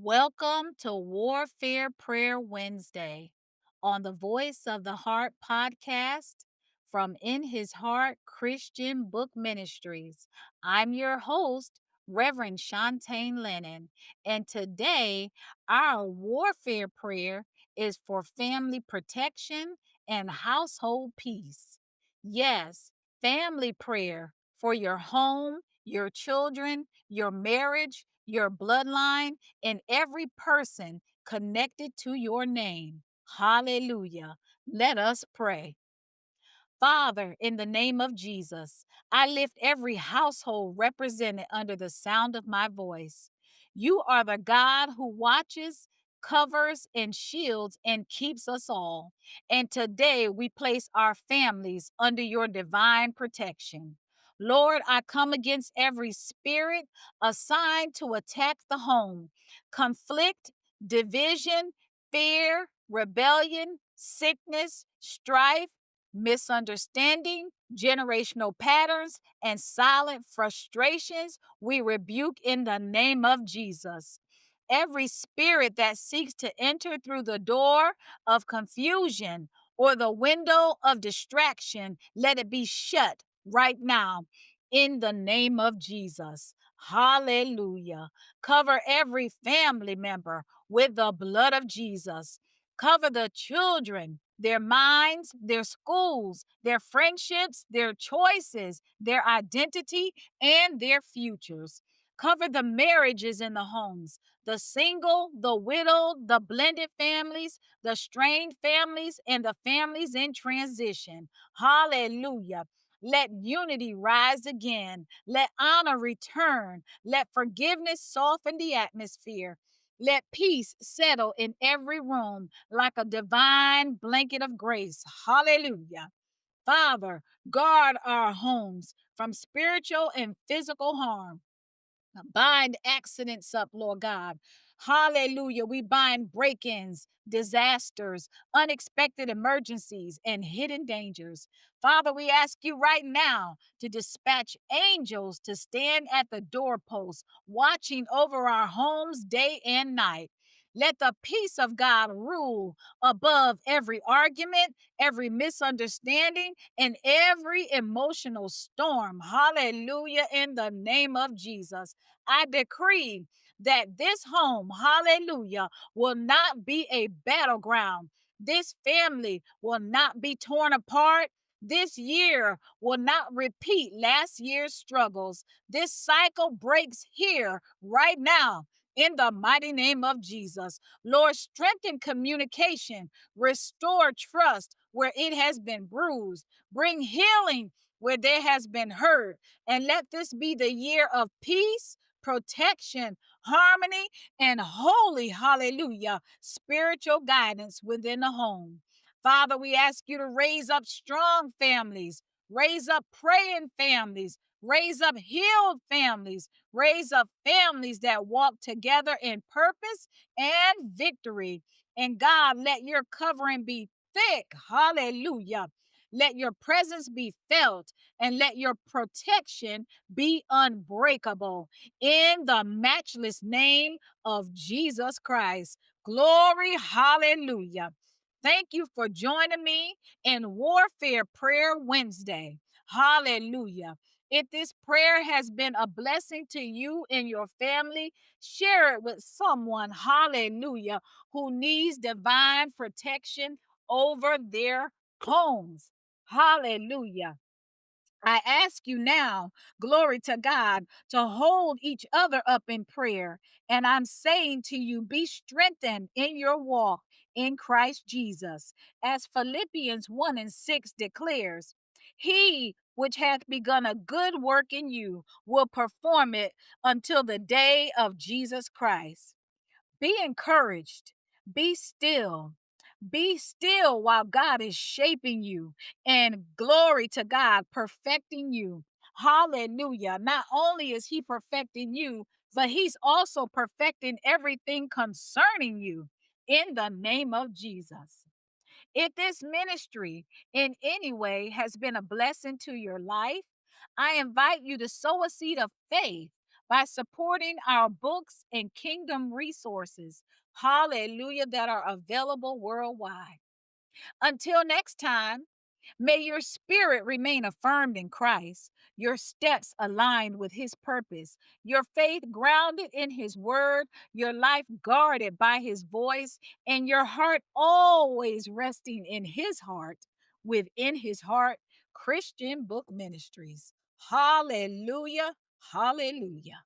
Welcome to Warfare Prayer Wednesday on the Voice of the Heart podcast from In His Heart Christian Book Ministries. I'm your host, Reverend Lennon, and today our warfare prayer is for family protection and household peace. Yes, family prayer for your home, your children, your marriage, your bloodline, and every person connected to your name. Hallelujah. Let us pray. Father, in the name of Jesus, I lift every household represented under the sound of my voice. You are the God who watches, covers, and shields and keeps us all. And today we place our families under your divine protection. Lord, I come against every spirit assigned to attack the home, conflict, division, fear, rebellion, sickness, strife, misunderstanding, generational patterns, and silent frustrations, we rebuke in the name of Jesus. Every spirit that seeks to enter through the door of confusion or the window of distraction, let it be shut right now in the name of Jesus. Hallelujah. Cover every family member with the blood of Jesus. Cover the children, their minds, their schools, their friendships, their choices, their identity, and their futures. Cover the marriages in the homes, the single, the widowed, the blended families, the strained families, and the families in transition. Hallelujah. Let unity rise again. Let honor return. Let forgiveness soften the atmosphere. Let peace settle in every room like a divine blanket of grace. Hallelujah. Father, guard our homes from spiritual and physical harm. Bind accidents up, Lord God. Hallelujah. We bind break ins, disasters, unexpected emergencies, and hidden dangers. Father, we ask you right now to dispatch angels to stand at the doorposts, watching over our homes day and night. Let the peace of God rule above every argument, every misunderstanding, and every emotional storm. Hallelujah. In the name of Jesus. I decree that this home, hallelujah, will not be a battleground. This family will not be torn apart. This year will not repeat last year's struggles. This cycle breaks here, right now, in the mighty name of Jesus. Lord, strengthen communication, restore trust where it has been bruised, bring healing where there has been hurt, and let this be the year of peace, protection, harmony, and holy, hallelujah, spiritual guidance within the home. Father, we ask you to raise up strong families, raise up praying families, raise up healed families, raise up families that walk together in purpose and victory. And God, let your covering be thick, hallelujah. Let your presence be felt and let your protection be unbreakable in the matchless name of Jesus Christ. Glory, hallelujah. Thank you for joining me in Warfare Prayer Wednesday. Hallelujah. If this prayer has been a blessing to you and your family, share it with someone, hallelujah, who needs divine protection over their homes. Hallelujah. I ask you now, glory to God, to hold each other up in prayer. And I'm saying to you, be strengthened in your walk in Christ Jesus. As Philippians 1 and 6 declares, He which hath begun a good work in you will perform it until the day of Jesus Christ. Be encouraged, be still, be still while God is shaping you, and glory to God, perfecting you. Hallelujah. Not only is He perfecting you, but He's also perfecting everything concerning you in the name of Jesus. If this ministry in any way has been a blessing to your life, I invite you to sow a seed of faith by supporting our books and kingdom resources. Hallelujah, that are available worldwide. Until next time, may your spirit remain affirmed in Christ, your steps aligned with his purpose, your faith grounded in his word, your life guarded by his voice, and your heart always resting in his heart, within his heart, Christian Book Ministries. Hallelujah. Hallelujah.